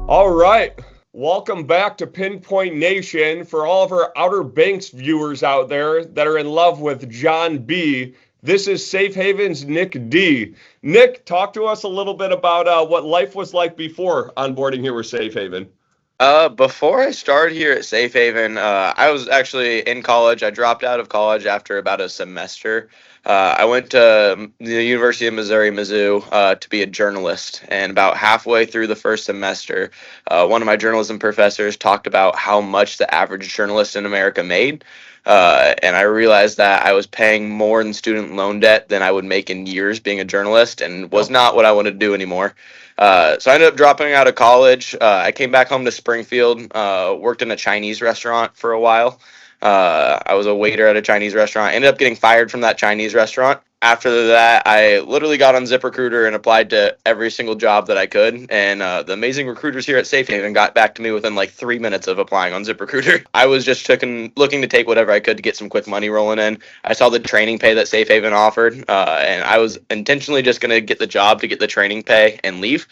All right. Welcome back to Pinpoint Nation. For all of our Outer Banks viewers out there that are in love with John B., this is Safe Haven's Nick D. Nick, talk to us a little bit about what life was like before onboarding here with Safe Haven. Before I started here at Safe Haven, I was actually in college. I dropped out of college after about a semester. I went to the University of Missouri, Mizzou, to be a journalist. And about halfway through the first semester, one of my journalism professors talked about how much the average journalist in America made. And I realized that I was paying more in student loan debt than I would make in years being a journalist, and was not what I wanted to do anymore. So I ended up dropping out of college. I came back home to Springfield, worked in a Chinese restaurant for a while. I was a waiter at a Chinese restaurant. Ended up getting fired from that Chinese restaurant. After that, I literally got on ZipRecruiter and applied to every single job that I could. And the amazing recruiters here at Safe Haven got back to me within like 3 minutes of applying on ZipRecruiter. I was just looking to take whatever I could to get some quick money rolling in. I saw the training pay that Safe Haven offered, and I was intentionally just going to get the job to get the training pay and leave.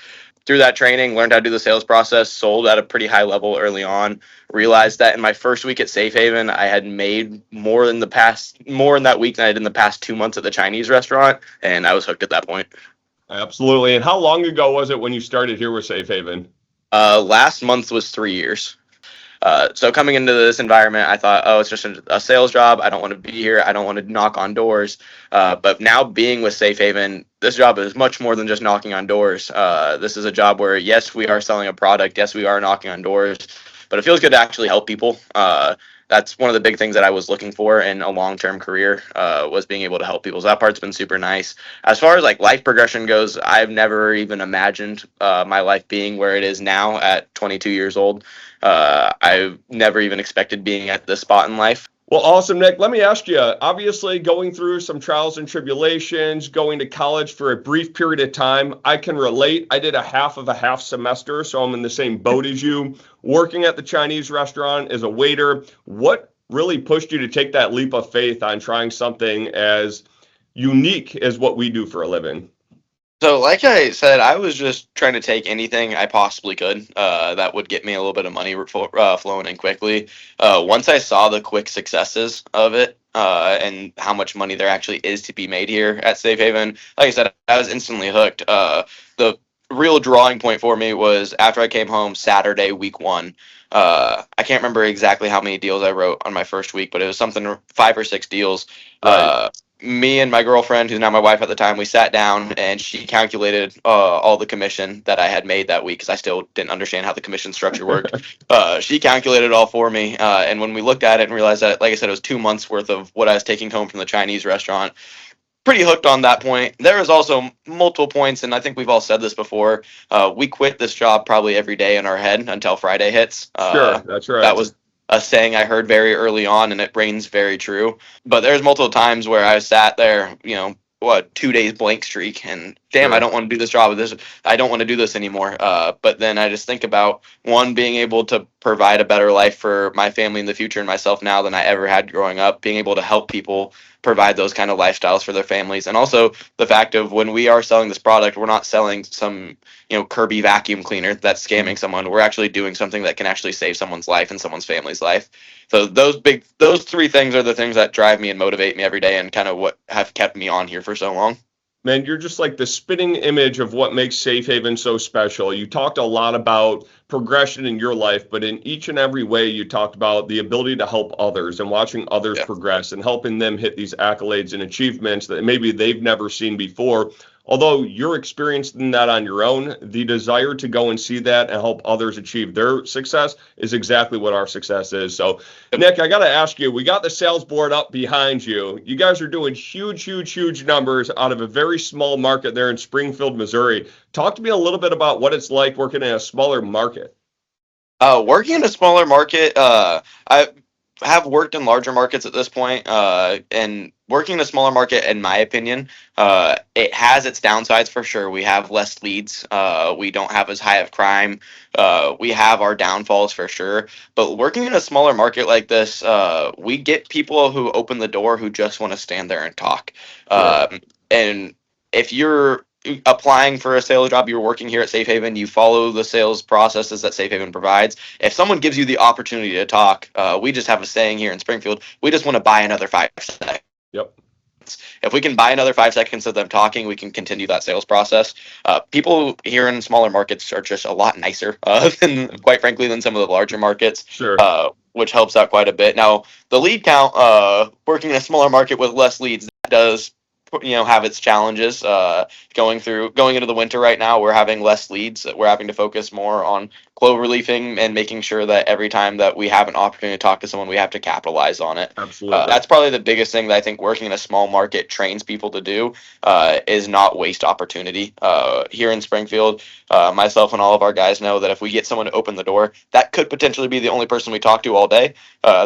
Through that training, learned how to do the sales process, sold at a pretty high level early on. Realized that in my first week at Safe Haven, I had made more in that week than I did in the past 2 months at the Chinese restaurant, and I was hooked at that point. Absolutely. And how long ago was it when you started here with Safe Haven? Last month was 3 years. So coming into this environment, I thought, oh, it's just a sales job. I don't want to be here. I don't want to knock on doors. But now being with Safe Haven, this job is much more than just knocking on doors. This is a job where, yes, we are selling a product. Yes, we are knocking on doors. But it feels good to actually help people. That's one of the big things that I was looking for in a long-term career, was being able to help people. So that part's been super nice. As far as like life progression goes, I've never even imagined my life being where it is now at 22 years old. I've never even expected being at this spot in life. Well, awesome, Nick. Let me ask you, obviously going through some trials and tribulations, going to college for a brief period of time, I can relate. I did a half semester, so I'm in the same boat as you. Working at the Chinese restaurant as a waiter, what really pushed you to take that leap of faith on trying something as unique as what we do for a living? So, like I said, I was just trying to take anything I possibly could that would get me a little bit of money flowing in quickly. Once I saw the quick successes of it, and how much money there actually is to be made here at Safe Haven, like I said, I was instantly hooked. The real drawing point for me was after I came home Saturday, week one. I can't remember exactly how many deals I wrote on my first week, but it was something 5 or 6 deals. Right. Me and my girlfriend, who's now my wife at the time, we sat down and she calculated all the commission that I had made that week because I still didn't understand how the commission structure worked. She calculated it all for me, and when we looked at it and realized that, like I said, it was 2 months worth of what I was taking home from the Chinese restaurant. Pretty hooked on that point. There is also multiple points, and I think we've all said this before. We quit this job probably every day in our head until Friday hits. Sure, that's right. That was a saying I heard very early on, and it reigns very true. But there's multiple times where I sat there, 2 days blank streak, and damn, I Sure. don't want to do this job. I don't want to do this anymore. But then I just think about one, being able to provide a better life for my family in the future and myself now than I ever had growing up. Being able to help people provide those kind of lifestyles for their families, and also the fact of when we are selling this product, we're not selling some Kirby vacuum cleaner that's scamming someone. We're actually doing something that can actually save someone's life and someone's family's life. So those three things are the things that drive me and motivate me every day, and kind of what have kept me on here for so long. Man, you're just like the spitting image of what makes Safe Haven so special. You talked a lot about progression in your life, but in each and every way, you talked about the ability to help others and watching others Yeah. progress and helping them hit these accolades and achievements that maybe they've never seen before. Although you're experiencing that on your own, the desire to go and see that and help others achieve their success is exactly what our success is. So, Nick, I got to ask you, we got the sales board up behind you. You guys are doing huge numbers out of a very small market there in Springfield, Missouri. Talk to me a little bit about what it's like working in a smaller market. Working in a smaller market, I have worked in larger markets at this point, and working in a smaller market, in my opinion, it has its downsides for sure. We have less leads. We don't have as high of crime. We have our downfalls for sure. But working in a smaller market like this, we get people who open the door who just want to stand there and talk. Sure. And if you're applying for a sales job, you're working here at Safe Haven, you follow the sales processes that Safe Haven provides. If someone gives you the opportunity to talk, we just have a saying here in Springfield, we just want to buy another 5 seconds. Yep. If we can buy another 5 seconds of them talking, we can continue that sales process. People here in smaller markets are just a lot nicer, than, quite frankly, than some of the larger markets. Sure. Which helps out quite a bit. Now, the lead count, working in a smaller market with less leads, that does have its challenges. Going into the winter right now, we're having less leads. We're having to focus more on clover leafing and making sure that every time that we have an opportunity to talk to someone, we have to capitalize on it. Absolutely. That's probably the biggest thing that I think working in a small market trains people to do, is not waste opportunity. Here in Springfield, myself and all of our guys know that if we get someone to open the door, that could potentially be the only person we talk to all day.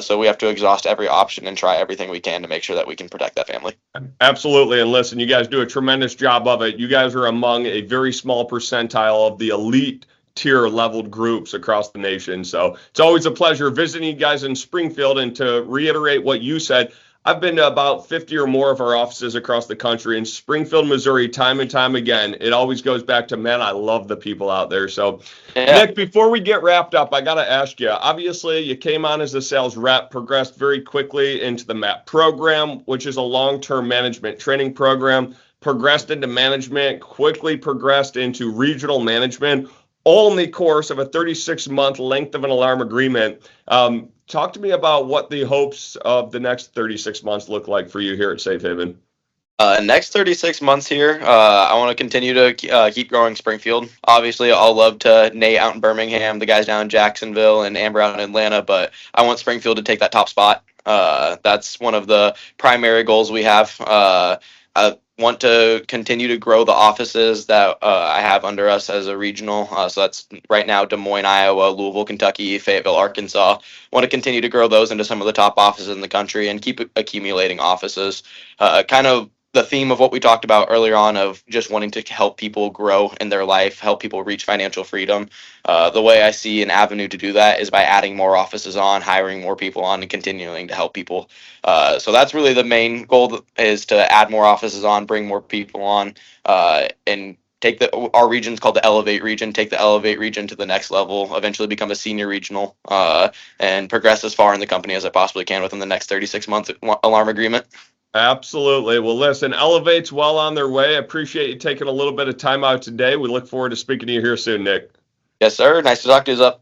So we have to exhaust every option and try everything we can to make sure that we can protect that family. Absolutely. And listen, you guys do a tremendous job of it. You guys are among a very small percentile of the elite tier leveled groups across the nation. So it's always a pleasure visiting you guys in Springfield. And to reiterate what you said, I've been to about 50 or more of our offices across the country in Springfield, Missouri, time and time again. It always goes back to, man, I love the people out there. So, yeah. Nick, before we get wrapped up, I got to ask you, obviously you came on as a sales rep, progressed very quickly into the MAP program, which is a long-term management training program, progressed into management, quickly progressed into regional management, all in the course of a 36-month length of an alarm agreement. Talk to me about what the hopes of the next 36 months look like for you here at Safe Haven. Next 36 months here, I want to continue to keep growing Springfield. Obviously, I'll love to Nate out in Birmingham, the guys down in Jacksonville, and Amber out in Atlanta, but I want Springfield to take that top spot. That's one of the primary goals we have. I want to continue to grow the offices that I have under us as a regional. So that's right now Des Moines, Iowa, Louisville, Kentucky, Fayetteville, Arkansas. Want to continue to grow those into some of the top offices in the country and keep accumulating offices. Kind of the theme of what we talked about earlier on of just wanting to help people grow in their life, help people reach financial freedom. The way I see an avenue to do that is by adding more offices on, hiring more people on, and continuing to help people. So that's really the main goal, is to add more offices on, bring more people on, and take our region's called the Elevate region, take the Elevate region to the next level, eventually become a senior regional, and progress as far in the company as I possibly can within the next 36-month alarm agreement. Absolutely. Well, listen, Elevate's well on their way. I appreciate you taking a little bit of time out today. We look forward to speaking to you here soon, Nick. Yes, sir. Nice to talk to you, Zup.